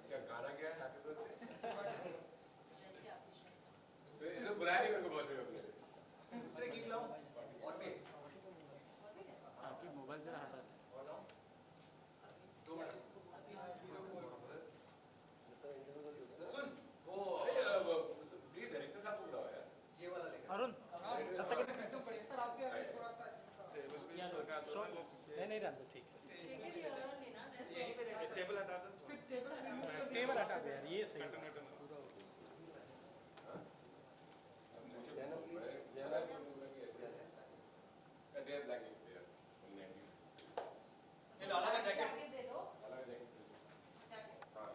क्या गाना क्या है हैप्पी बर्थडे? इसने बुलाया नहीं मेरे को बर्थडे में से। दूसरे केक लाओ और भी आपकी मोबाइल जरा हटा दे। और लाओ 2 मिनट। सुन वो प्लीज डायरेक्टर साहब को बुलाओ यार, ये वाला लेकर अरुण सर आपके आगे थोड़ा सा नहीं रहने ठीक है। टेबल हटा दो, टेबल हटा दे यार, ये सही है। ये लाला का जैकेट दे दो। लाला का जैकेट हाँ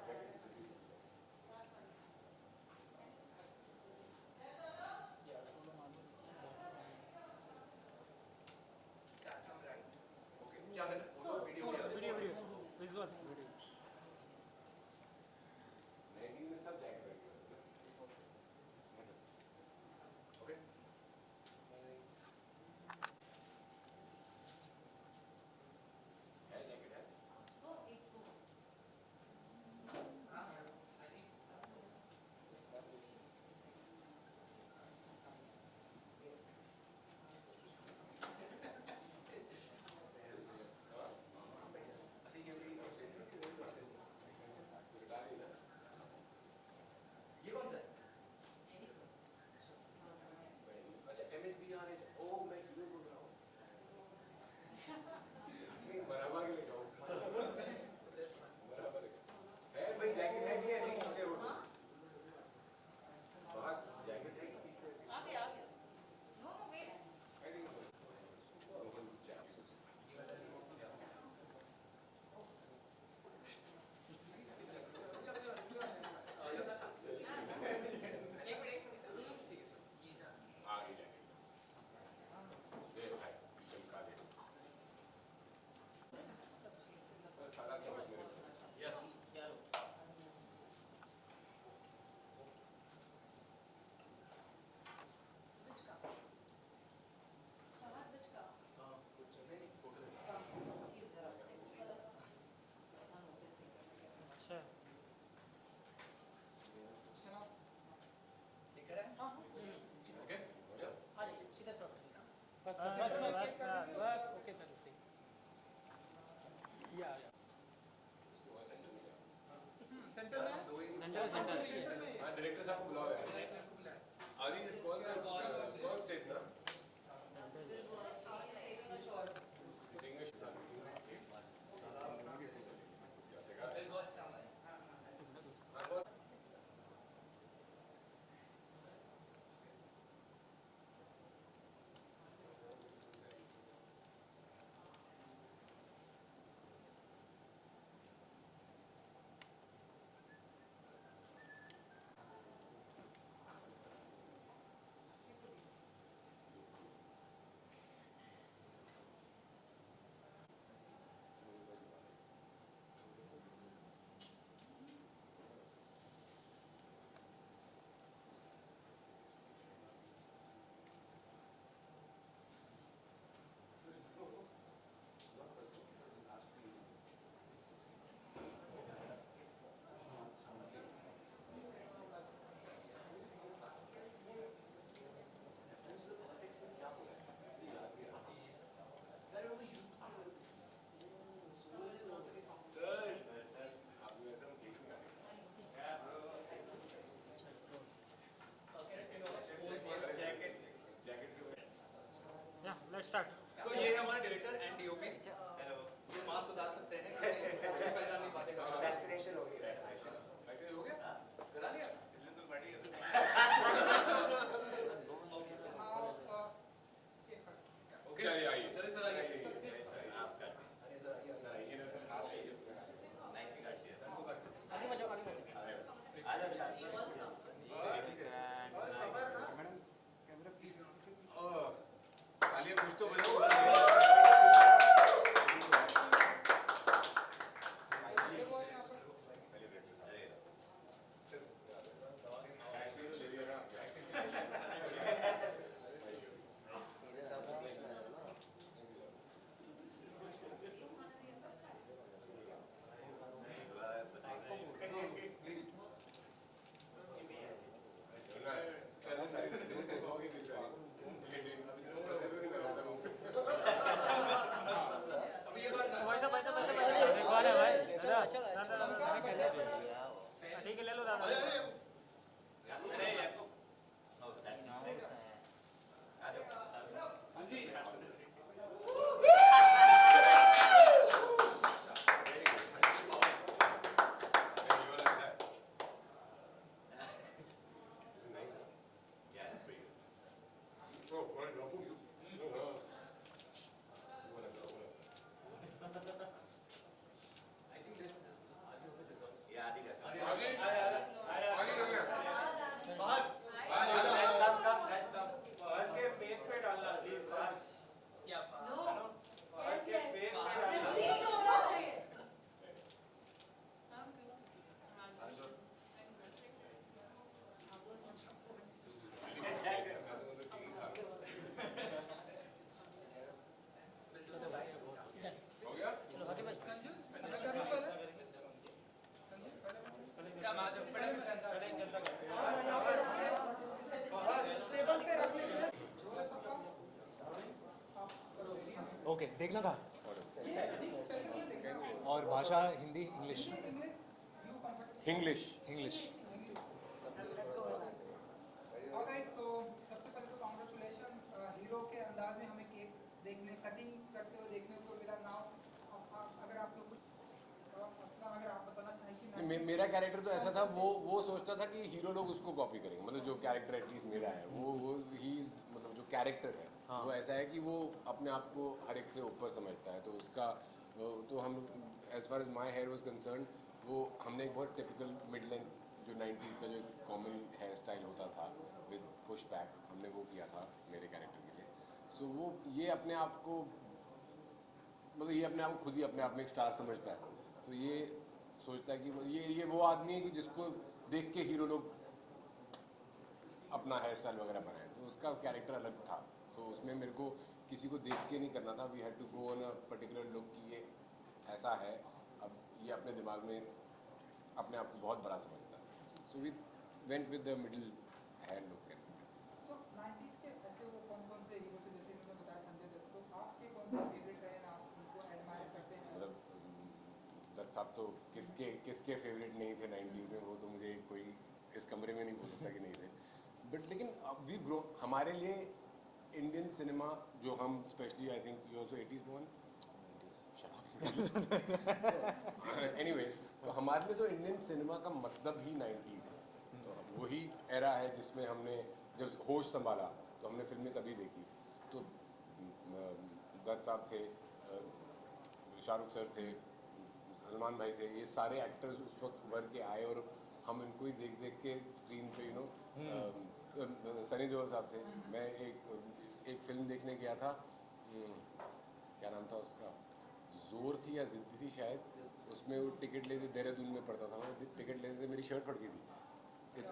ओके क्या करना photo video video visuals video. नहीं में सब जैकेट रहेंगे ओके है जैकेट है दो एक दो। ये कौन सा है? अच्छा MSBR ओ मैं हीरो बोल रहा हूँ नहीं बराबर के लिए कहूँ बराबर है भाई जैकेट है नहीं ऐसे खींचते हो बाहर जैकेट है कि पीछे ऐसे आ गया नो नो वेट। है नहीं ओपन जैकेट आगे जैकेट दे भाई चमका दे सारा चमक मेरे यस हाँ कुछ नहीं फोटो अच्छा दिख रहा है? ओके हो जाओ बस ओके सर सही। ये आ गया इसको वहाँ सेंटर में जाओ सेंटर में दो ही सेंटर सेंटर हाँ डायरेक्टर साहब को बुलाओ यार आदि is call the call set ना सिंगर कैसे का लेट्स स्टार्ट। तो ये है हमारे डायरेक्टर एंड डीओपी। हेलो। ये मास्क उतार सकते हैं पहचान नहीं पाते कभी। वैक्सीनेशन हो गई वैक्सीनेशन हो गया करा लिया ओके चलिए आइए चलिए सर आइए। सर आइए ना सर हाथ आइए आगे बचाओ आगे बचाओ। Madam camera please. तालियां कुछ तो बजाओ ठीक है ले लो दादा ओके देखना था और भाषा Hindi English English English alright, तो सबसे पहले तो कांग्रेचुलेशन, हीरो के अंदाज में हमें केक देखने कटिंग करते हुए देखने को मिला। नाउ अगर आप लोग कुछ असलम अगर आप बताना चाहें कि मेरा कैरेक्टर तो ऐसा था, वो सोचता था कि हीरो लोग उसको कॉपी करेंगे, मतलब जो कैरेक्टर एटलीस्ट मेरा है वो ही मतलब जो कैरेक्टर है हाँ। वो ऐसा है कि वो अपने आप को हर एक से ऊपर समझता है। तो उसका तो हम as far as my hair was concern, वो हमने एक बहुत टिपिकल मिड लेंथ जो 90s का जो कॉमन हेयर स्टाइल होता था विद पुश बैक, हमने वो किया था मेरे कैरेक्टर के लिए। सो वो ये अपने आप को मतलब ये अपने आप को खुद ही अपने आप में एक स्टार समझता है। तो ये सोचता है कि ये वो आदमी है कि जिसको देख के हीरो लोग अपना हेयर स्टाइल वगैरह बनाए। तो उसका कैरेक्टर अलग था। तो उसमें मेरे को किसी को देख के नहीं करना था। We had to go on a particular look कि ये ऐसा है। अब ये अपने दिमाग में अपने आप को बहुत बड़ा समझता है। So we went with the middle hair look. So 90s के ऐसे वो कौन से हीरो से, जैसे इन्होंने बताया संजय दत्त, तो आपके कौन से फेवरेट रहे हैं, आप उनको एडमायर करते हैं? मतलब दत्त साहब तो किसके फेवरेट नहीं थे 90s में, वो तो मुझे कोई इस कमरे में नहीं बोल सकता कि नहीं थे। बट लेकिन वी ग्रो, हमारे लिए इंडियन सिनेमा जो हम specially I think you also 80s born anyways, तो हमारे लिए तो इंडियन सिनेमा का मतलब ही 90s है। तो वही एरा है जिसमें हमने जब होश संभाला तो हमने फिल्में तभी देखी। तो दत्त साहब थे, शाहरुख सर थे, सलमान भाई थे, ये सारे एक्टर्स उस वक्त उभर के आए और हम इनको ही देख देख के स्क्रीन पे सनी देओल साहब थे। मैं एक फिल्म देखने गया था, क्या नाम था उसका, जोर थी या जिद्दी थी शायद, उसमें वो टिकट लेते, देहरादून में पड़ता था, मैं टिकट लेते थे, मेरी शर्ट फट गई थी।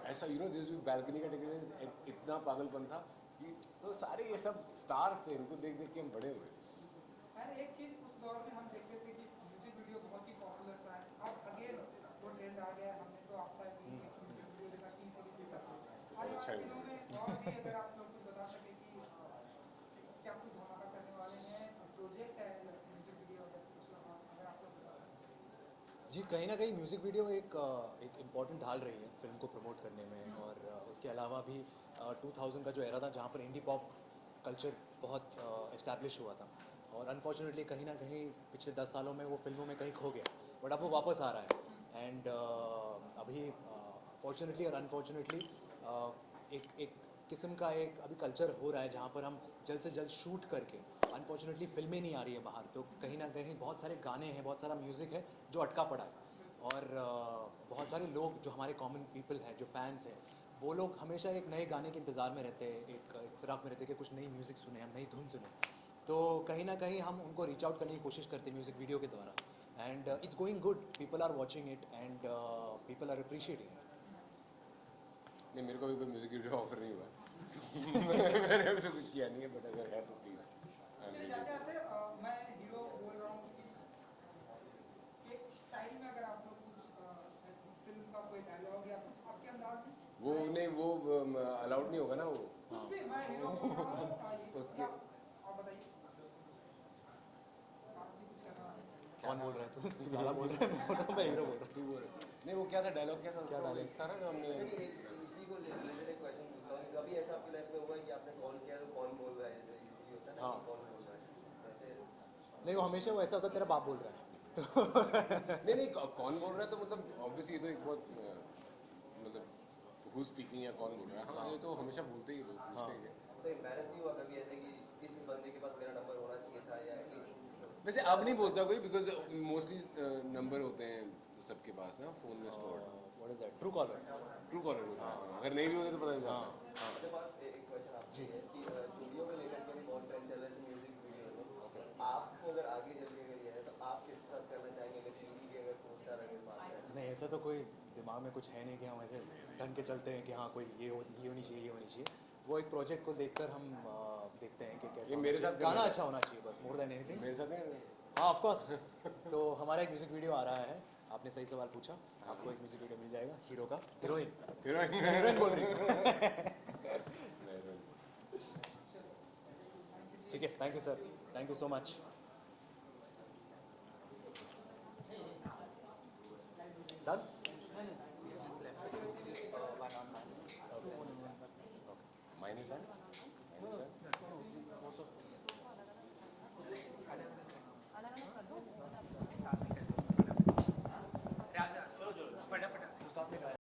ऐसा जिस बैल्कनी का टिकट, इतना पागलपन था कि तो सारे ये सब स्टार्स थे, इनको देख देख के हम बड़े हुए। और एक चीज उस दौर में हम देखते थे कि म्यूजिक वीडियो बहुत ही पॉपुलर था। अब अगेन वो ट्रेंड आ गया, हमने तो आपका म्यूजिक वीडियो देखा 30 से 20 साल। आज अच्छा के दिनों में और भी अगर आप लोग कुछ बता सके कि क्या कुछ धमाका करने वाले हैं, प्रोजेक्ट है म्यूजिक वीडियो, अगर आप लोग बता सकें। जी कहीं ना कहीं म्यूज़िक वीडियो एक इम्पॉर्टेंट ढाल रही है फिल्म को प्रमोट करने में। और उसके अलावा भी 2000 का जो एरा था जहाँ पर इंडी पॉप कल्चर बहुत इस्टेब्लिश हुआ था, और अनफॉर्चुनेटली कहीं ना कहीं पिछले 10 सालों में वो फिल्मों में कहीं खो गया, बट अब वो वापस आ रहा है। एंड अभी फॉर्चुनेटली और अनफॉर्चुनेटली एक किस्म का एक अभी कल्चर हो रहा है जहाँ पर हम जल्द से जल्द शूट करके, अनफॉर्चुनेटली फिल्में नहीं आ रही है बाहर, तो कहीं ना कहीं बहुत सारे गाने हैं, बहुत सारा म्यूज़िक है जो अटका पड़ा है। और बहुत सारे लोग जो हमारे कॉमन पीपल हैं, जो फैंस हैं, वो लोग हमेशा एक नए गाने के इंतज़ार में रहते हैं, एक फिराक में रहते हैं कि कुछ नई म्यूज़िक सुने, हम नई धुन सुने। तो कहीं ना कहीं हम उनको रीच आउट करने की कोशिश करते हैं म्यूज़िक वीडियो के द्वारा। And it's going good, people are watching it and people are appreciating it. नहीं, मेरे को भी कोई म्यूजिक वीडियो ऑफर नहीं हुआ मैंने अभी तो कुछ किया नहीं है, बट अगर है तो प्लीज़। चलिए जाते आते मैं हीरो बोल रहा हूँ कि एक स्टाइल में अगर आप लोग कुछ इस फिल्म का कोई डायलॉग या कुछ आपके अंदाज में वो नहीं, वो अलाउड नहीं होगा ना वो। कुछ भी, मैं हीरो बोल रहा हूँ उसके आप बताइए। आप जी कुछ करना है? कौन बोल रहा है तू गाना बोल रहा है मैं बोल रहा हूँ मैं हीरो बोल रहा हूँ तू बोल रहा नहीं वो क्या था डायलॉग क्या था क्या उसका? dialogue? एक था ना जो हमने नहीं, इसी को रिलेटेड एक क्वेश्चन पूछता हूँ कि कभी ऐसा आपकी लाइफ में हुआ है कि आपने कॉल किया तो कौन बोल रहा है, जैसे यूजुअली होता है ना हाँ। कि कौन बोल रहा है, वैसे नहीं वो हमेशा वो ऐसा होता है तेरा बाप बोल रहा है तो नहीं नहीं कौन बोल रहा है तो मतलब ऑब्वियसली ये तो एक बहुत मतलब हु स्पीकिंग या कौन बोल रहा है, हाँ ये तो हमेशा बोलते ही लोग पूछते ही हैं। तो एम्बैरेस नहीं हुआ कभी ऐसे कि इस बंदे के पास मेरा नंबर होना चाहिए था या एटलीस्ट वैसे अब नहीं बोलता कोई बिकॉज मोस्टली नंबर होते हैं सबके पास ना फोन में stored. What is that true collar true collar होता है, अगर नहीं भी होते तो पता नहीं चलता। हाँ मेरे पास एक क्वेश्चन आपसे है कि चूड़ियों को लेकर के भी बहुत ट्रेंड चल रहा है म्यूजिक वीडियो में, आपको अगर आगे चल के अगर ये है तो आप किसके साथ करना चाहेंगे, अगर टीवी की अगर को स्टार अगर बात है? नहीं ऐसा तो कोई दिमाग में कुछ है नहीं कि हम ऐसे ढंग के चलते हैं कि हाँ कोई ये होनी चाहिए ये होनी चाहिए। वो एक प्रोजेक्ट को देखकर हम देखते हैं कि कैसे ये मेरे साथ गाना करना है। अच्छा होना चाहिए बस मोर देन एनीथिंग। मेरे साथ है हाँ ऑफ कोर्स तो हमारा एक म्यूजिक वीडियो आ रहा है, आपने सही सवाल पूछा, आपको एक म्यूजिक वीडियो मिल जाएगा हीरो का हीरोइन हीरोइन बोल रही हूँ। ठीक है thank you sir thank you so much. Done minus है